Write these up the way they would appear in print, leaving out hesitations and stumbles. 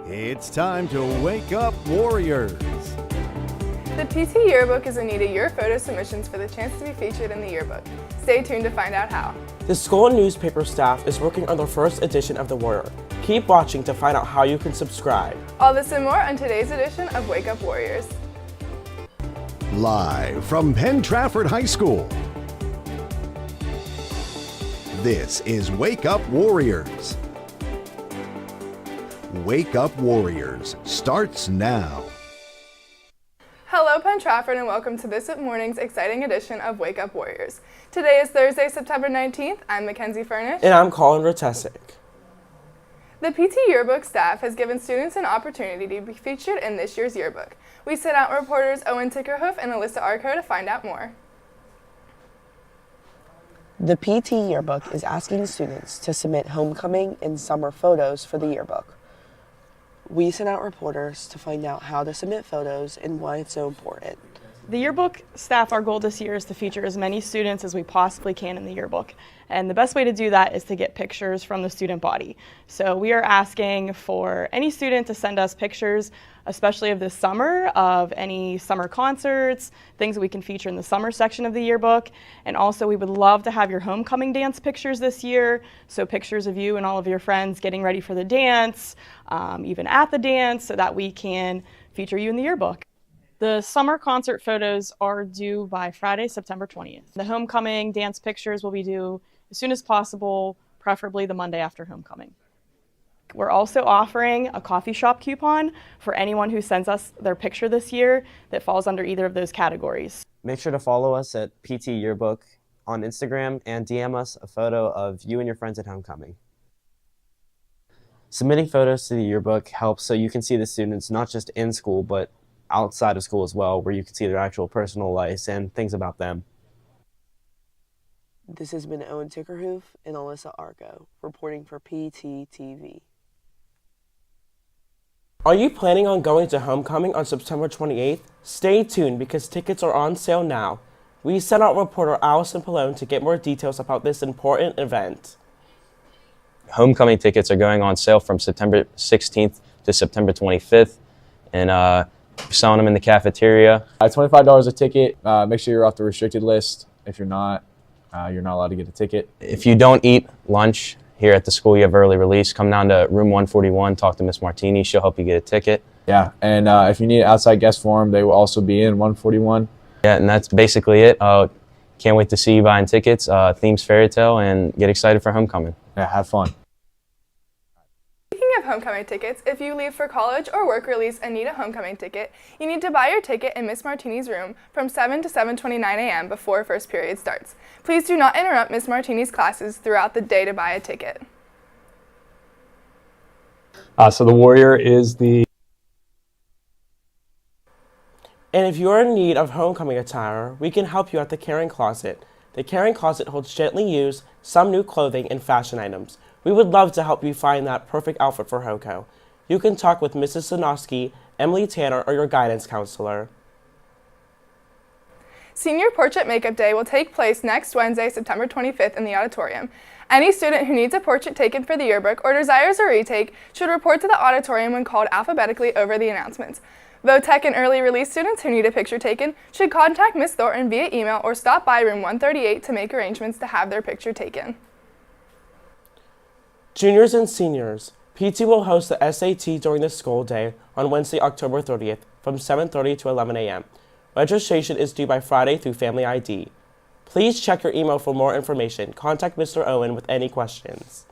It's time to wake up, Warriors. The PT Yearbook is in need of your photo submissions for the chance to be featured in the yearbook. Stay tuned to find out how. The school newspaper staff is working on the first edition of The Warrior. Keep watching to find out how you can subscribe. All this and more on today's edition of Wake Up Warriors. Live from Penn Trafford High School. This is Wake Up Warriors. Wake Up Warriors starts now. Hello Penn Trafford and welcome to this morning's exciting edition of Wake Up Warriors. Today is Thursday, September 19th. I'm Mackenzie Furnish. And I'm Colin Rotesic. The PT Yearbook staff has given students an opportunity to be featured in this year's yearbook. We sent out reporters Owen Tickerhoof and Alyssa Arco to find out more. The PT Yearbook is asking students to submit homecoming and summer photos for the yearbook. We sent out reporters to find out how to submit photos and why it's so important. The yearbook staff, our goal this year is to feature as many students as we possibly can in the yearbook. And the best way to do that is to get pictures from the student body. So we are asking for any student to send us pictures, especially of this summer, of any summer concerts, things that we can feature in the summer section of the yearbook. And also we would love to have your homecoming dance pictures this year. So pictures of you and all of your friends getting ready for the dance, even at the dance, so that we can feature you in the yearbook. The summer concert photos are due by Friday, September 20th. The homecoming dance pictures will be due as soon as possible, preferably the Monday after homecoming. We're also offering a coffee shop coupon for anyone who sends us their picture this year that falls under either of those categories. Make sure to follow us at PT Yearbook on Instagram and DM us a photo of you and your friends at homecoming. Submitting photos to the yearbook helps so you can see the students not just in school, but outside of school as well, where you can see their actual personal lives and things about them. This has been Owen Tickerhoof and Alyssa Arco reporting for PTTV. Are you planning on going to homecoming on September 28th? Stay tuned because tickets are on sale now. We sent out reporter Allison Pallone to get more details about this important event. Homecoming tickets are going on sale from September 16th to September 25th, and selling them in the cafeteria. It's $25 a ticket. Make sure you're off the restricted list. If you're not allowed to get a ticket. If you don't eat lunch here at the school, you have early release. Come down to room 141, talk to Miss Martini. She'll help you get a ticket. Yeah, and if you need an outside guest forum, they will also be in 141. Yeah, and that's basically it. Can't wait to see you buying tickets. Theme's fairy tale, and get excited for homecoming. Yeah, have fun. Speaking of homecoming tickets, if you leave for college or work release and need a homecoming ticket, you need to buy your ticket in Miss Martini's room from 7 to 7:29 a.m. before first period starts. Please do not interrupt Miss Martini's classes throughout the day to buy a ticket. So the Warrior is the... And if you're in need of homecoming attire, we can help you at the Caring Closet. The Caring Closet holds gently used, some new clothing and fashion items. We would love to help you find that perfect outfit for HOCO. You can talk with Mrs. Sanoski, Emily Tanner, or your guidance counselor. Senior Portrait Makeup Day will take place next Wednesday, September 25th in the auditorium. Any student who needs a portrait taken for the yearbook or desires a retake should report to the auditorium when called alphabetically over the announcements. VOTEC and early release students who need a picture taken should contact Ms. Thornton via email or stop by room 138 to make arrangements to have their picture taken. Juniors and seniors, PT will host the SAT during the school day on Wednesday, October 30th from 7:30 to 11 a.m. Registration is due by Friday through Family ID. Please check your email for more information. Contact Mr. Owen with any questions.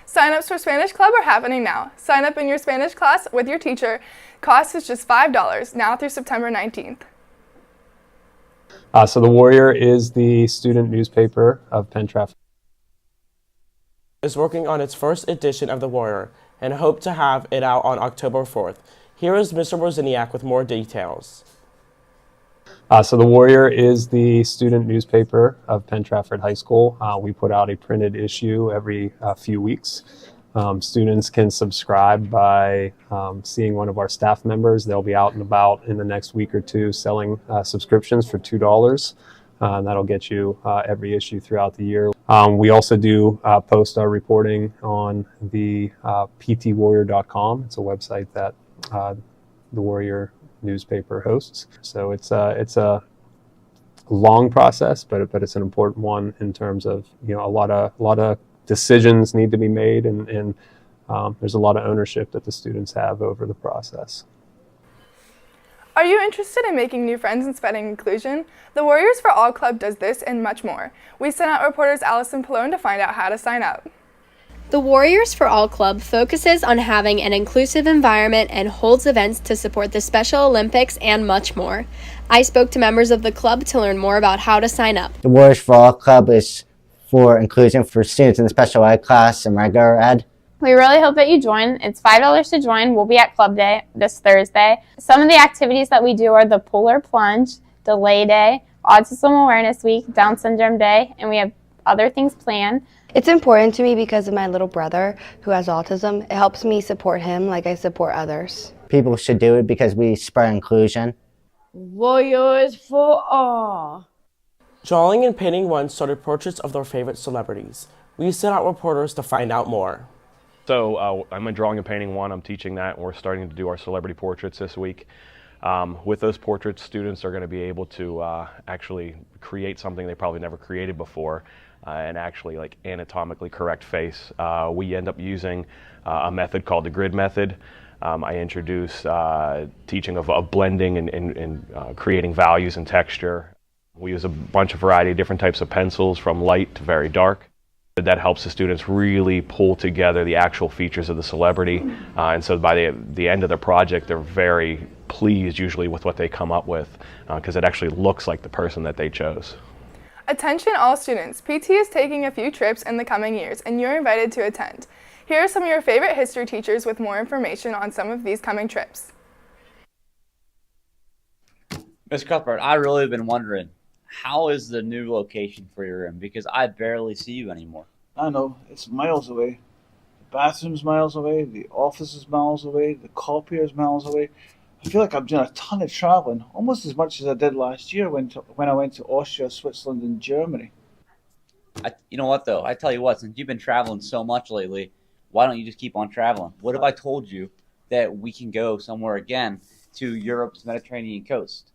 Sign-ups for Spanish Club are happening now. Sign up in your Spanish class with your teacher. Cost is just $5 now through September 19th. So the Warrior is the student newspaper of Penn Trafford. Is working on its first edition of The Warrior and hope to have it out on October 4th. Here is Mr. Rosiniak with more details. So the Warrior is the student newspaper of Penn Trafford High School. We put out a printed issue every few weeks. Students can subscribe by seeing one of our staff members. They'll be out and about in the next week or two selling subscriptions for $2. And that'll get you every issue throughout the year. We also do post our reporting on the ptwarrior.com. It's a website that the Warrior newspaper hosts. So it's a long process, but it's an important one in terms of, a lot of decisions need to be made, and there's a lot of ownership that the students have over the process. Are you interested in making new friends and spreading inclusion? The Warriors for All Club does this and much more. We sent out reporters Allison Pallone to find out how to sign up. The Warriors for All Club focuses on having an inclusive environment and holds events to support the Special Olympics and much more. I spoke to members of the club to learn more about how to sign up. The Warriors for All Club is for inclusion for students in the special ed class and regular ed. We really hope that you join. It's $5 to join. We'll be at Club Day this Thursday. Some of the activities that we do are the Polar Plunge, Delay Day, Autism Awareness Week, Down Syndrome Day, and we have other things planned. It's important to me because of my little brother who has autism. It helps me support him like I support others. People should do it because we spread inclusion. Warriors for All. Drawing and Painting One started portraits of their favorite celebrities. We sent out reporters to find out more. So I'm in Drawing and Painting 1, I'm teaching that, and we're starting to do our celebrity portraits this week. With those portraits, students are going to be able to actually create something they probably never created before, and actually like anatomically correct face. We end up using a method called the grid method. I introduce teaching of blending and creating values and texture. We use a bunch of variety of different types of pencils, from light to very dark. That helps the students really pull together the actual features of the celebrity, and so by the end of the project, they're very pleased usually with what they come up with, because it actually looks like the person that they chose. Attention all students, PT is taking a few trips in the coming years, and you're invited to attend. Here are some of your favorite history teachers with more information on some of these coming trips. Ms. Cuthbert, I really have been wondering, how is the new location for your room? Because I barely see you anymore. I know, it's miles away. The bathroom's miles away, the office is miles away, the copier is miles away. I feel like I'm doing a ton of traveling, almost as much as I did last year when I went to Austria, Switzerland, and Germany. You know what, though? I tell you what, since you've been traveling so much lately, why don't you just keep on traveling? What if I told you that we can go somewhere again to Europe's Mediterranean coast?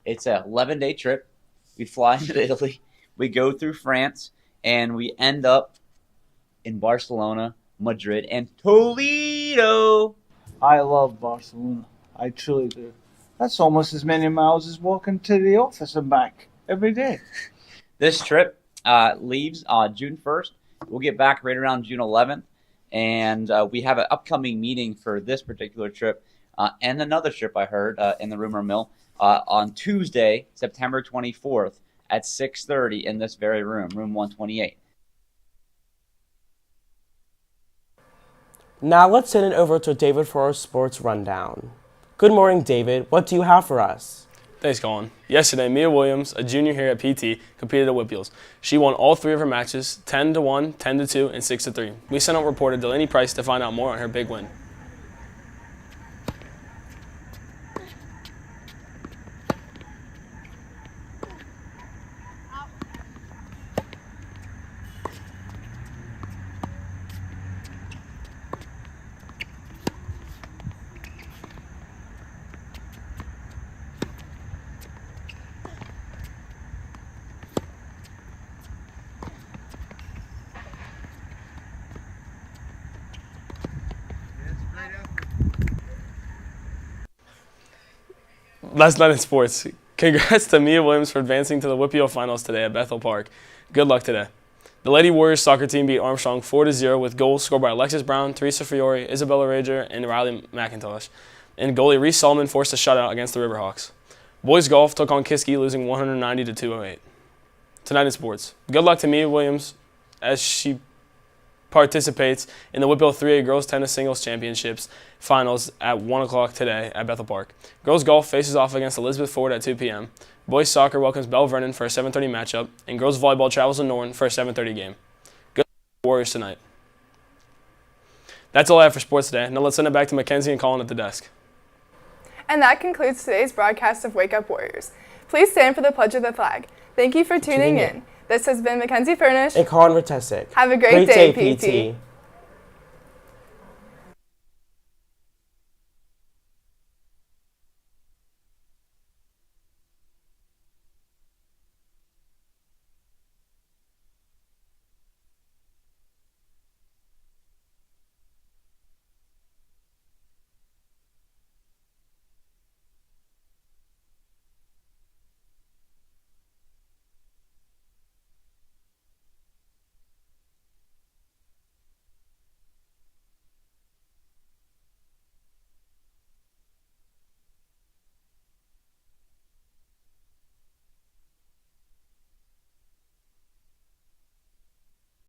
It's an 11-day trip. We fly into Italy, we go through France, and we end up in Barcelona, Madrid, and Toledo. I love Barcelona. I truly do. That's almost as many miles as walking to the office and back every day. This trip leaves June 1st. We'll get back right around June 11th, and we have an upcoming meeting for this particular trip and another trip I heard in the rumor mill. On Tuesday, September 24th at 6:30 in this very room, room 128. Now let's send it over to David for our sports rundown. Good morning, David. What do you have for us? Thanks, Colin. Yesterday, Mia Williams, a junior here at PT, competed at Whippeals. She won all three of her matches, 10-1, 10-2, and 6-3. We sent out reporter Delaney Price to find out more on her big win. Last night in sports, congrats to Mia Williams for advancing to the Whippeal Finals today at Bethel Park. Good luck today. The Lady Warriors soccer team beat Armstrong 4-0 with goals scored by Alexis Brown, Teresa Fiore, Isabella Rager, and Riley McIntosh. And goalie Reese Solomon forced a shutout against the Riverhawks. Boys golf took on Kiski, losing 190-208. Tonight in sports, good luck to Mia Williams as she participates in the Whippeal 3A Girls Tennis Singles Championships Finals at 1 o'clock today at Bethel Park. Girls golf faces off against Elizabeth Ford at 2 p.m. Boys soccer welcomes Belle Vernon for a 7:30 matchup, and girls volleyball travels to Norton for a 7:30 game. Good luck, Warriors tonight. That's all I have for sports today. Now let's send it back to Mackenzie and Colin at the desk. And that concludes today's broadcast of Wake Up Warriors. Please stand for the Pledge of the Flag. Thank you for tuning in. This has been Mackenzie Furnish. And Colin Ratesic. Have a great day, PT.